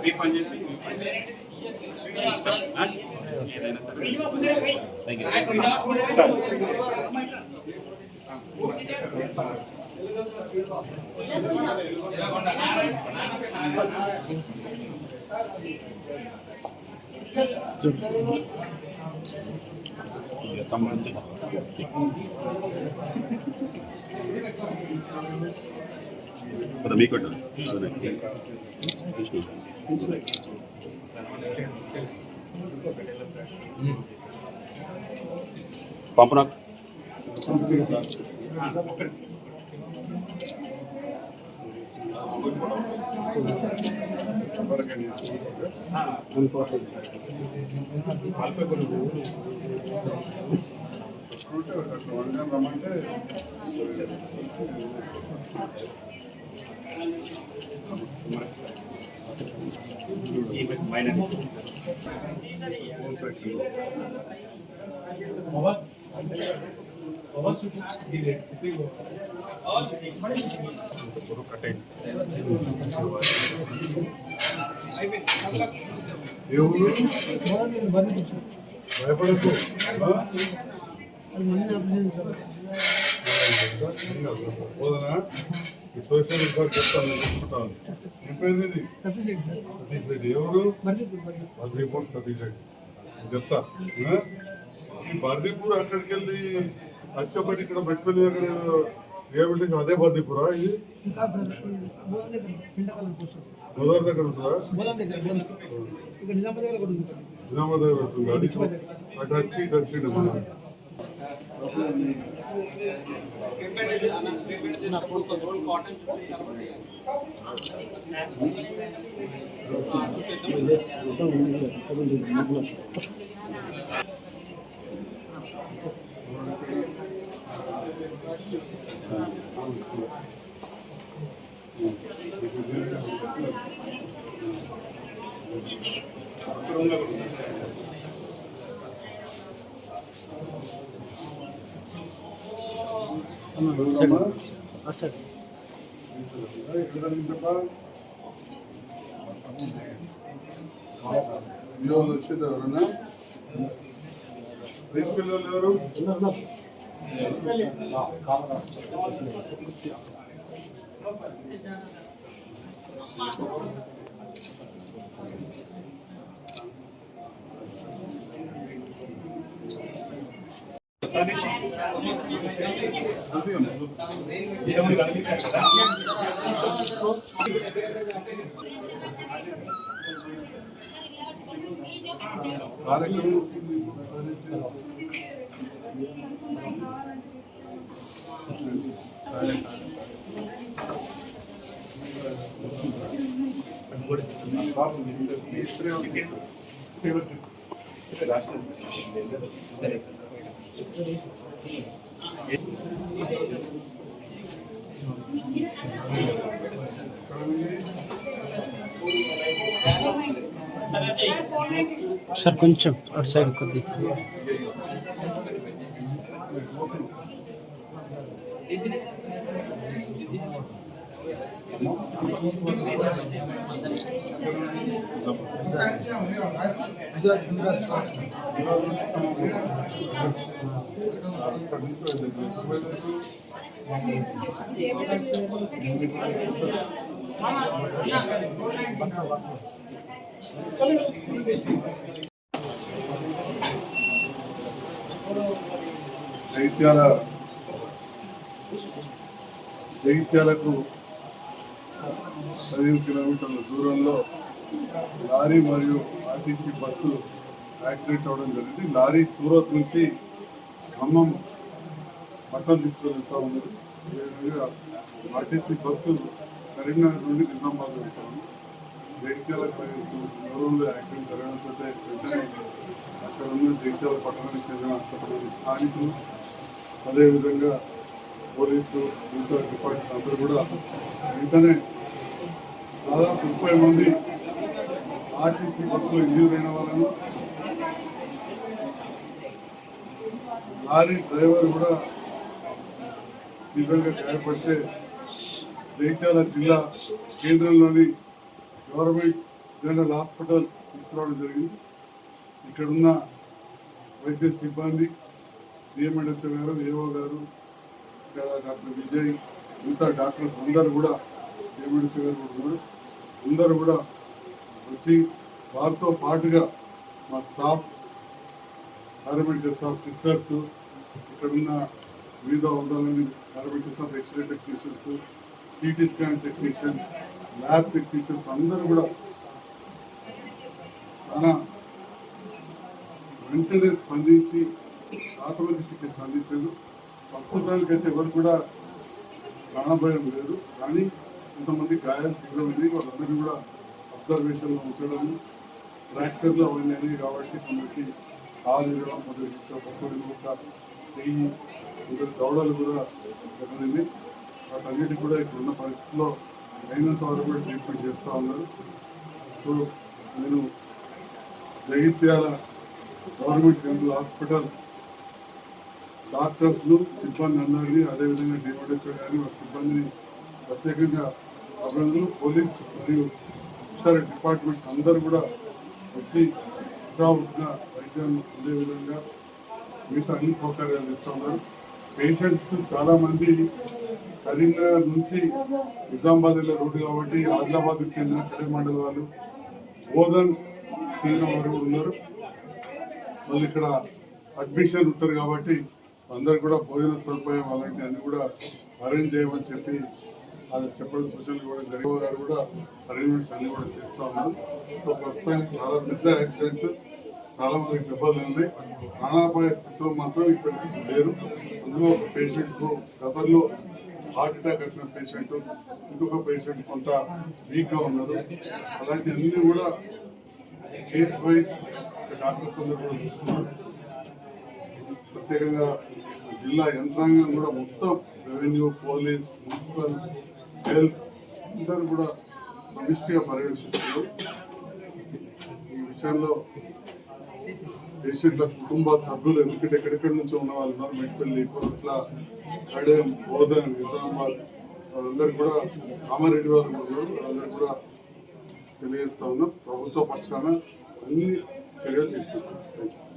మీ పని చేసి ఇష్టం ఏదైనా సరే. Para mí, corto. Pampunak. Social sir చెప్తాను చూసుకుంటాను. ఇంపేది సతీష్ రెడ్డి ఎవరు బర్దీపూర్ సతీష్ రెడ్డి చెప్తా. ఈ బర్దీపూర్ అక్కడికి వెళ్ళి అచ్చపట్టి ఇక్కడ బెట్పల్లి దగ్గర రిహాబిలిటేషన్ అదే బర్దీపురా? ఇది గోదావరి దగ్గర ఉంటుందా? నిజామాబాద్ దగ్గర ఉంటుంది. అది అటు వచ్చి ఇటు వచ్చిండు. వచ్చేది ఎవరన్నా పిల్లలు ఎవరు? సార్ కొంచెం అటు సైడ్ కొద్ది జగిత్యాలకు 15 కిలోమీటర్ల దూరంలో లారీ మరియు ఆర్టీసీ బస్సు యాక్సిడెంట్ అవ్వడం జరిగింది. లారీ సూరత్ నుంచి ఖమ్మం పట్టణం తీసుకువెళ్తూ ఉన్నది. అదేవిధంగా ఆర్టీసీ బస్సు కరీంనగర్ నుండి నిజామాబాద్ వెళ్తాము. జగిత్యాలకు దూరంలో యాక్సిడెంట్ జరగడంతో వెంటనే అక్కడ ఉన్న జగిత్యాల పట్టణానికి చెందిన కొంతమంది స్థానికులు, అదేవిధంగా పోలీసు, మున్సిపల్ డిపార్ట్మెంట్ అందరూ కూడా వెంటనే దాదాపు 30 మంది ఆర్టీసీ బస్సులో ఇంజూర్ అయిన వాళ్ళను, లారీ డ్రైవర్ కూడా తీవ్రంగా గాయపడితే జగిత్యాల జిల్లా కేంద్రంలోని గవర్నమెంట్ జనరల్ హాస్పిటల్ తీసుకురావడం జరిగింది. ఇక్కడున్న వైద్య సిబ్బంది, డిఎంఎడ్హెచ్ఓ గారు, ఏఓ గారు, ఇక్కడ డాక్టర్ విజయ్, మిగతా డాక్టర్స్ అందరూ కూడా, డిఎంఎడ్హెచ్ఓ గారు కూడా ఉన్నారు, అందరూ కూడా వచ్చి వారితో పాటుగా మా స్టాఫ్, పారామెడికల్ స్టాఫ్, సిస్టర్స్, ఇక్కడున్న వివిధ హోదాలని paramedical staff, x-ray technicians, CT scan technician, lab technicians అందరూ కూడా చాలా వెంటనే స్పందించి ప్రాథమిక చికిత్స అందించారు. ప్రస్తుతానికైతే ఎవరు కూడా ప్రాణభయం లేదు, కానీ కొంతమంది గాయాలు తీవ్రమైనవి, వాళ్ళందరినీ కూడా అబ్జర్వేషన్లో ఉంచడం, ఫ్రాక్చర్లు అవన్నీ అనేవి కాబట్టి కొందరికి కాలు ఇరవడం, కొందరికి ఒక చెయ్యి, కొందరు దౌడలు కూడా జరిగింది. వాటన్నిటి కూడా ఇప్పుడున్న పరిస్థితుల్లో అయినంత వరకు కూడా ట్రీట్మెంట్ చేస్తూ ఉన్నారు. ఇప్పుడు నేను జగిత్యాల గవర్నమెంట్ సెంట్రల్ హాస్పిటల్ డాక్టర్స్ను, సిబ్బంది అందరినీ, అదేవిధంగా డిఎంఎడ్హెచ్ఓ గారిని, వారి సిబ్బందిని ప్రత్యేకంగా అభినందనలు. పోలీస్ మరియు ఇతర డిపార్ట్మెంట్స్ అందరూ కూడా వచ్చి ఇంకా ఉన్న వైద్యాన్ని ఉండే విధంగా మిగతా అన్ని సౌకర్యాలు ఇస్తూ ఉన్నారు. పేషెంట్స్ చాలామంది కరీంనగర్ నుంచి నిజామాబాద్ వెళ్ళే రోడ్డు కాబట్టి ఆదిలాబాద్కి చెందిన కడే మండలి వాళ్ళు, బోధన్ చెందిన వారు కూడా ఉన్నారు. వాళ్ళు ఇక్కడ అడ్మిషన్ ఉంటారు కాబట్టి అందరు కూడా భోజన సదుపాయం అలాంటి అన్ని కూడా అరేంజ్ చేయమని చెప్పి అది చెప్పడం సూచనలు కూడా జరిగే గారు కూడా అరేంజ్మెంట్స్ అన్ని కూడా చేస్తూ ఉన్నారు. సో ప్రస్తుతానికి చాలా పెద్ద యాక్సిడెంట్, చాలా మందికి దెబ్బలు ఉన్నాయి. ప్రాణాపాయ స్థితిలో మాత్రం ఇప్పటికీ లేరు. అందులో ఒక పేషెంట్కు గతంలో హార్ట్ అటాక్ వచ్చిన పేషెంట్, ఇంకొక పేషెంట్ కొంత వీక్గా ఉన్నారు. అలాంటి అన్ని కూడా కేస్ వైజ్ డాక్టర్స్ అందరూ కూడా చూస్తున్నారు. ప్రత్యేకంగా జిల్లా యంత్రాంగం కూడా మొత్తం రెవెన్యూ, పోలీస్, మున్సిపల్, హెల్త్ అందరూ కూడా సమిష్టిగా పర్యవేక్షిస్తున్నారు. ఈ విషయంలో పేషెంట్ల కుటుంబ సభ్యులు, ఎందుకంటే ఎక్కడెక్కడి నుంచో ఉన్న వాళ్ళు ఉన్నారు, మెట్పల్లి, కోట్ల, కడెం, బోధన్, నిజామాబాద్, వాళ్ళందరూ కూడా, కామారెడ్డి వారు ఉన్నారు, వాళ్ళందరూ కూడా తెలియజేస్తా ఉన్నాం. ప్రభుత్వ పక్షాన అన్ని చర్యలు తీసుకుంటాం. Thank you.